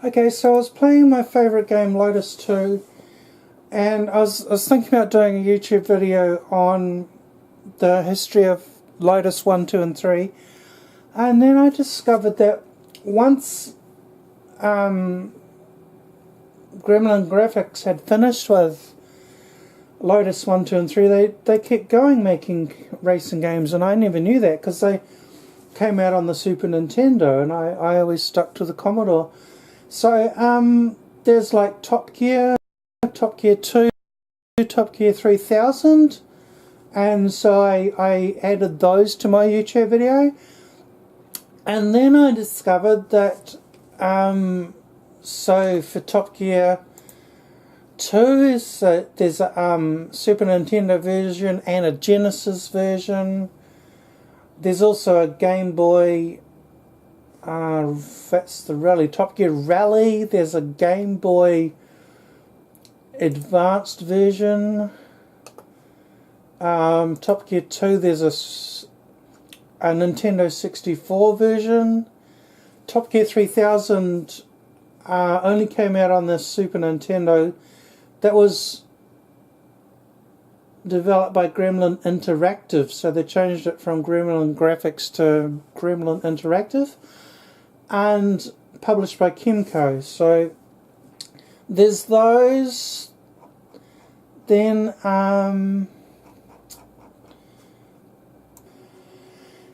Okay, so I was playing my favourite game, Lotus 2, and I was thinking about doing a YouTube video on the history of Lotus 1, 2 and 3, and then I discovered that once Gremlin Graphics had finished with Lotus 1, 2 and 3, they kept going making racing games, and I never knew that because they came out on the Super Nintendo, and I always stuck to the Commodore. So there's like Top Gear 2, Top Gear 3000, and so I added those to my YouTube video. And then I discovered that so for Top Gear 2 there's a Super Nintendo version and a Genesis version. There's also a Game Boy, that's the Rally, Top Gear Rally. There's a Game Boy Advanced version. Top Gear 2, there's a Nintendo 64 version. Top Gear 3000 only came out on the Super Nintendo. That was developed by Gremlin Interactive, so they changed it from Gremlin Graphics to Gremlin Interactive, and published by Kimco. So there's those. Then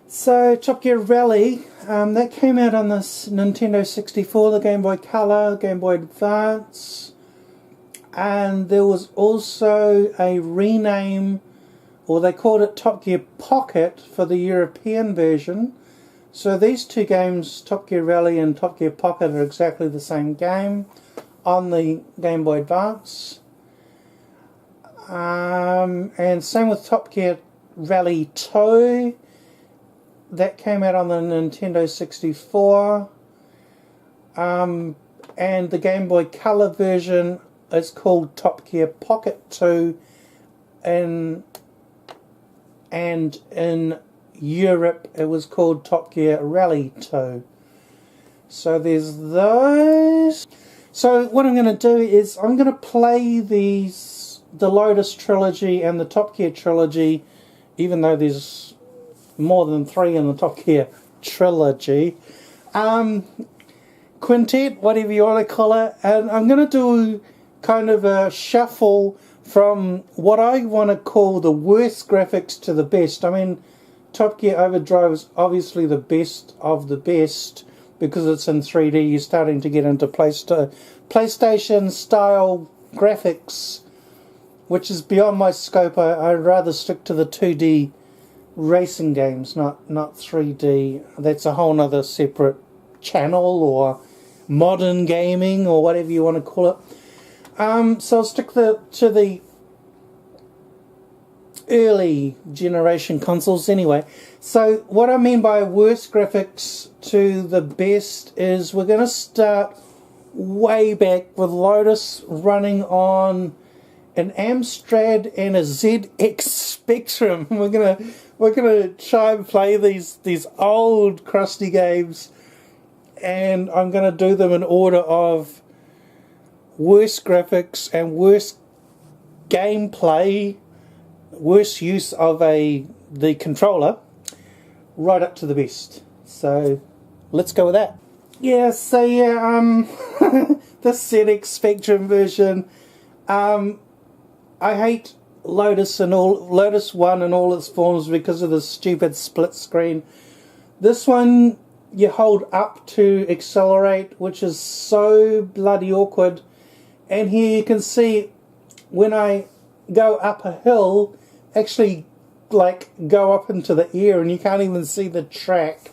so Top Gear Rally, that came out on this Nintendo 64, the Game Boy Color, Game Boy Advance, and there was also a rename, or they called it Top Gear Pocket for the European version. So these two games, Top Gear Rally and Top Gear Pocket, are exactly the same game on the Game Boy Advance. And same with Top Gear Rally 2. That came out on the Nintendo 64. And the Game Boy Color version is called Top Gear Pocket 2. And in Europe it was called Top Gear Rally 2. So there's those. So what I'm going to do is I'm going to play the Lotus trilogy and the Top Gear trilogy, even though there's more than 3 in the Top Gear trilogy. Quintet, whatever you want to call it. And I'm going to do kind of a shuffle from what I want to call the worst graphics to the best. I mean, Top Gear Overdrive is obviously the best of the best because it's in 3D. You're starting to get into PlayStation style graphics, which is beyond my scope. I'd rather stick to the 2D racing games, not 3D. That's a whole other separate channel, or modern gaming, or whatever you want to call it. So I'll stick to the early generation consoles anyway. So what I mean by worst graphics to the best is we're going to start way back with Lotus running on an Amstrad and a ZX Spectrum. We're gonna try and play these old crusty games, and I'm gonna do them in order of worst graphics and worst gameplay, worst use of the controller, right up to the best. So let's go with that. Yeah, so yeah, the ZX Spectrum version. I hate Lotus 1 in all its forms because of the stupid split screen. This one you hold up to accelerate, which is so bloody awkward. And here you can see when I go up a hill, actually like go up into the air, and you can't even see the track.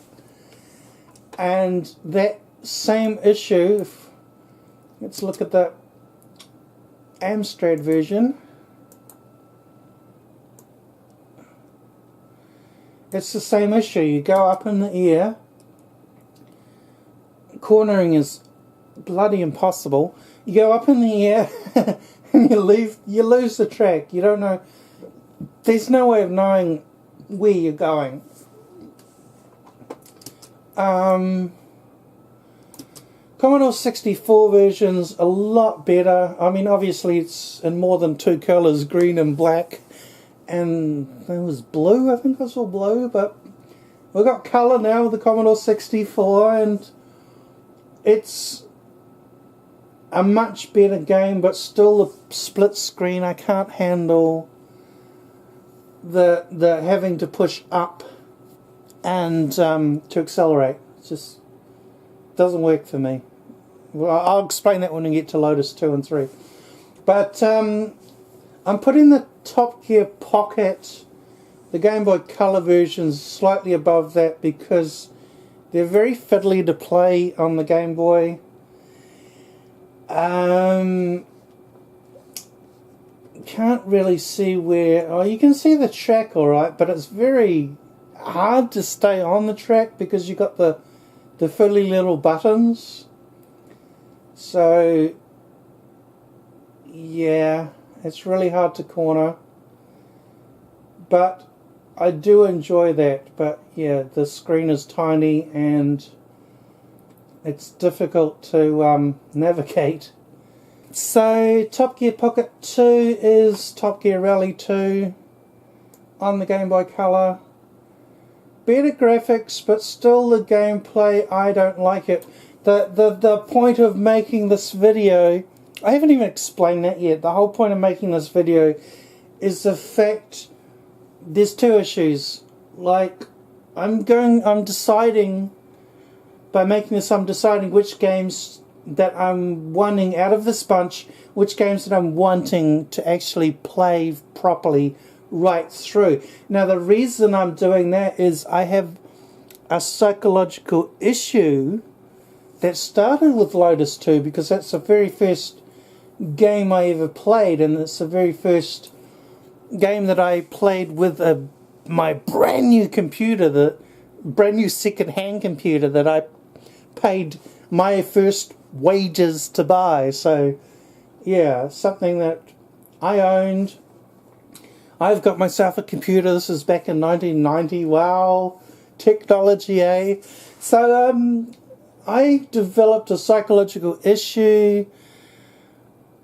And that same issue, let's look at the Amstrad version. It's the same issue. You go up in the air. Cornering is bloody impossible. You go up in the air and you lose the track. You don't know. There's no way of knowing where you're going. Commodore 64 version's a lot better. I mean, obviously it's in more than two colours, green and black. And it was blue, I think I saw blue, but we've got colour now with the Commodore 64, and it's a much better game, but still the split screen. I can't handle the having to push up and to accelerate. It just doesn't work for me. Well, I'll explain that when we get to Lotus 2 and 3. But I'm putting the Top Gear Pocket, the Game Boy Color versions, slightly above that because they're very fiddly to play on the Game Boy. Can't really see where... Oh, you can see the track alright, but it's very hard to stay on the track because you've got the fiddly little buttons. So, yeah, it's really hard to corner. But I do enjoy that. But, yeah, the screen is tiny and it's difficult to navigate. So, Top Gear Pocket 2 is Top Gear Rally 2 on the Game Boy Color. Better graphics, but still the gameplay, I don't like it. The point of making this video, I haven't even explained that yet. The whole point of making this video is the fact there's two issues. Like, I'm deciding, by making this, I'm deciding which games that I'm wanting out of this bunch, which games that I'm wanting to actually play properly right through. Now, the reason I'm doing that is I have a psychological issue that started with Lotus 2 because that's the very first game I ever played, and it's the very first game that I played with my brand new computer, the brand new second-hand computer that I paid my first wages to buy. So yeah, something that I owned. I've got myself a computer. This is back in 1990. Wow, technology, eh? So I developed a psychological issue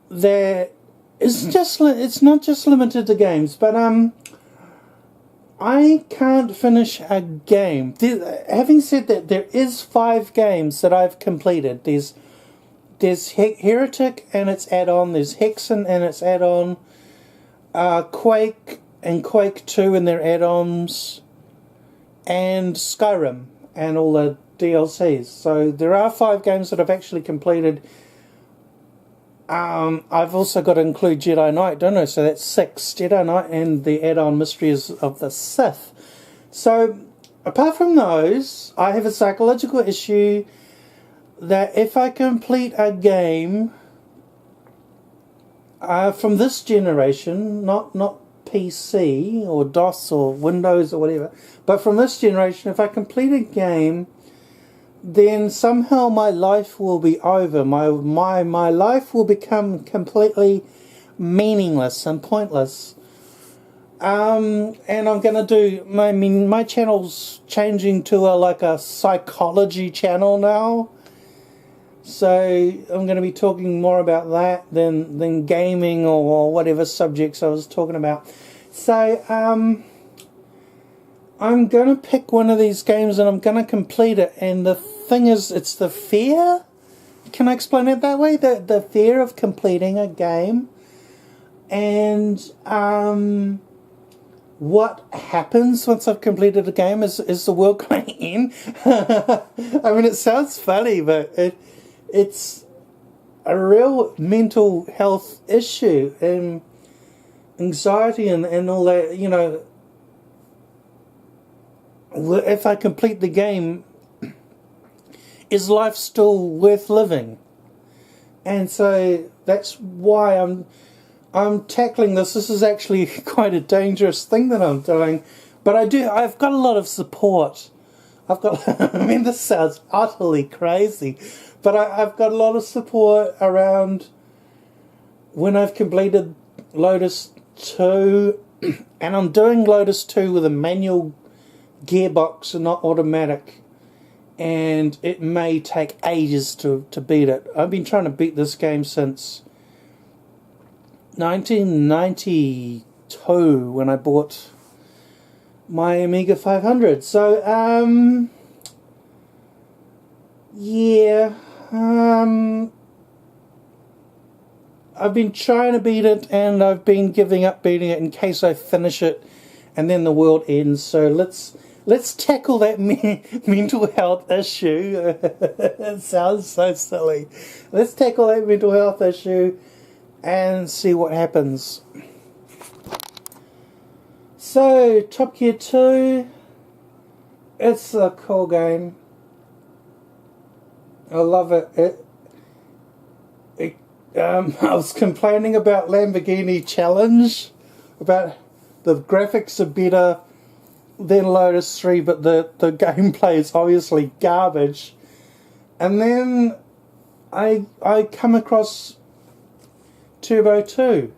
that is just, it's not just limited to games, but I can't finish a game. Having said that, there is 5 games that I've completed. There's Heretic and its add-on, there's Hexen and its add-on, Quake and Quake 2 and their add-ons, and Skyrim and all the DLCs. So there are 5 games that I've actually completed. I've also got to include Jedi Knight, don't I? So that's 6. Jedi Knight and the add-on Mysteries of the Sith. So apart from those, I have a psychological issue that if I complete a game from this generation, not PC or DOS or Windows or whatever, but from this generation, if I complete a game, then somehow my life will be over. My life will become completely meaningless and pointless. And I'm going to do, my channel's changing to a psychology channel now. So I'm going to be talking more about that than gaming or whatever subjects I was talking about. So I'm going to pick one of these games and I'm going to complete it. And the thing is, it's the fear. Can I explain it that way? The fear of completing a game. And what happens once I've completed a game? Is the world going to end? I mean, it sounds funny, but it's a real mental health issue and anxiety and all that, you know. If I complete the game, is life still worth living? And so that's why I'm tackling this. This is actually quite a dangerous thing that I'm doing, but I've got a lot of support. I mean, this sounds utterly crazy, but I've got a lot of support around when I've completed Lotus 2, and I'm doing Lotus 2 with a manual gearbox and not automatic. and it may take ages to beat it. I've been trying to beat this game since 1992 when I bought my Amiga 500. So, yeah, I've been trying to beat it, and I've been giving up beating it in case I finish it and then the world ends. So let's tackle that mental health issue. It sounds so silly. Let's tackle that mental health issue and see what happens. So, Top Gear 2, it's a cool game. I love it. I was complaining about Lamborghini Challenge, about the graphics are better than Lotus 3, but the gameplay is obviously garbage. And then I come across Turbo 2.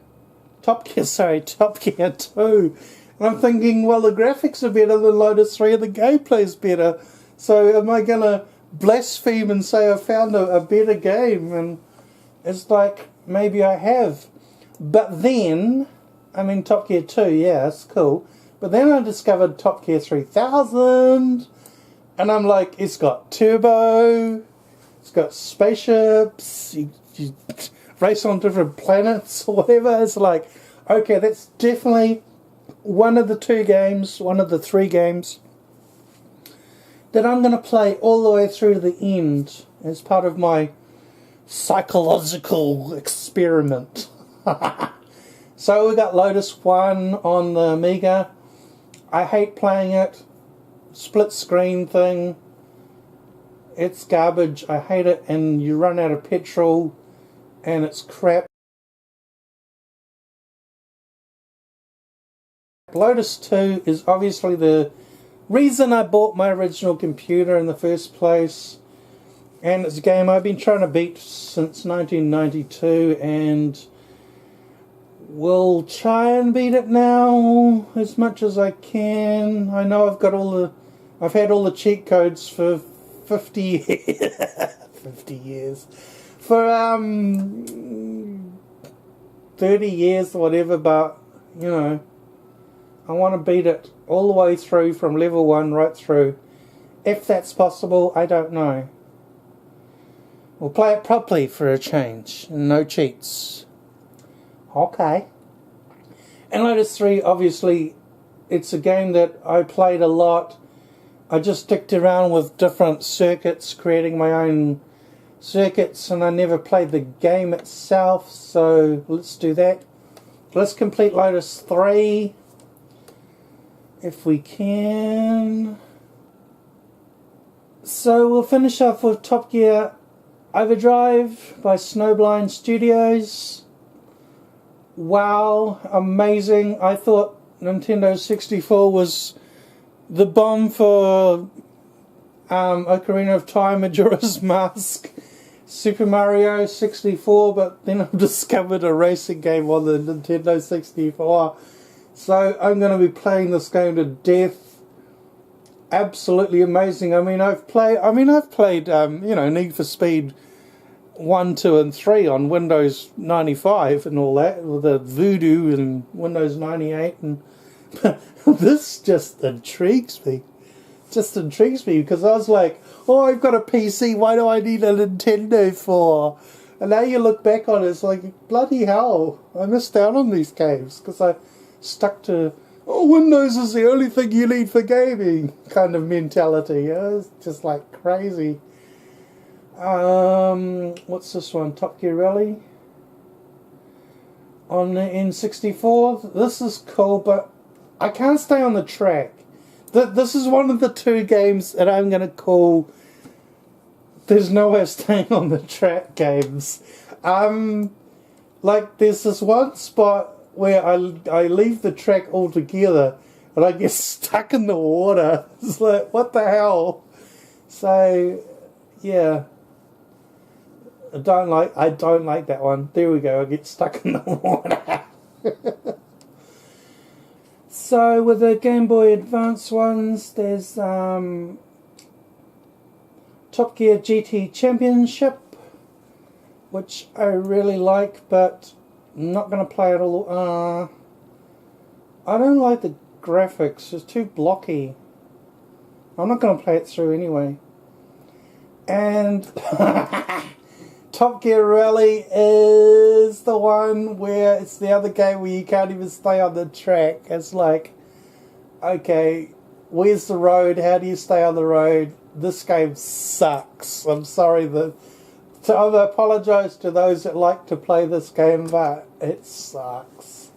Top Gear 2. And I'm thinking, well, the graphics are better than Lotus 3 and the gameplay is better. So am I going to blaspheme and say I found a better game? And it's like, maybe I have. But then, I mean, Top Gear 2, yeah, it's cool. But then I discovered Top Gear 3000. And I'm like, it's got turbo. It's got spaceships. You race on different planets or whatever. It's like, okay, that's definitely one of the three games that I'm going to play all the way through to the end as part of my psychological experiment. So we got Lotus 1 on the Amiga. I hate playing it. Split screen thing. It's garbage. I hate it, and you run out of petrol and it's crap. Lotus 2 is obviously the reason I bought my original computer in the first place, and it's a game I've been trying to beat since 1992, and will try and beat it now as much as I can. I know I've had all the cheat codes for 50 years. 50 years. For 30 years or whatever, but you know, I want to beat it all the way through from level 1 right through. If that's possible, I don't know. We'll play it properly for a change. No cheats. Okay. And Lotus 3, obviously, it's a game that I played a lot. I just dicked around with different circuits, creating my own circuits, and I never played the game itself, so let's do that. Let's complete Lotus 3. If we can. So we'll finish off with Top Gear Overdrive by Snowblind Studios. Wow, amazing. I thought Nintendo 64 was the bomb for Ocarina of Time, Majora's Mask, Super Mario 64, but then I've discovered a racing game on the Nintendo 64. So I'm going to be playing this game to death. Absolutely amazing. I've played Need for Speed 1, 2 and 3 on Windows 95 and all that, with the Voodoo and Windows 98, and this just intrigues me. Because I was like, oh, I've got a PC, why do I need a Nintendo for? And now you look back on it, it's like, bloody hell, I missed out on these games because I stuck to, oh, Windows is the only thing you need for gaming kind of mentality. It's just like crazy. What's this one? Top Gear Rally on the N64. This is cool, but I can't stay on the track. This is one of the two games that I'm going to call there's no way of staying on the track games. Like there's this one spot where I leave the track altogether and I get stuck in the water. It's like, what the hell? So, yeah. I don't like that one. There we go, I get stuck in the water. So, with the Game Boy Advance ones, there's Top Gear GT Championship, which I really like, but I'm not going to play it all. I don't like the graphics, it's too blocky. I'm not going to play it through anyway. And Top Gear Rally is the one where it's the other game where you can't even stay on the track. It's like, okay, where's the road? How do you stay on the road? This game sucks. I'm sorry I apologise to those that like to play this game, but it sucks.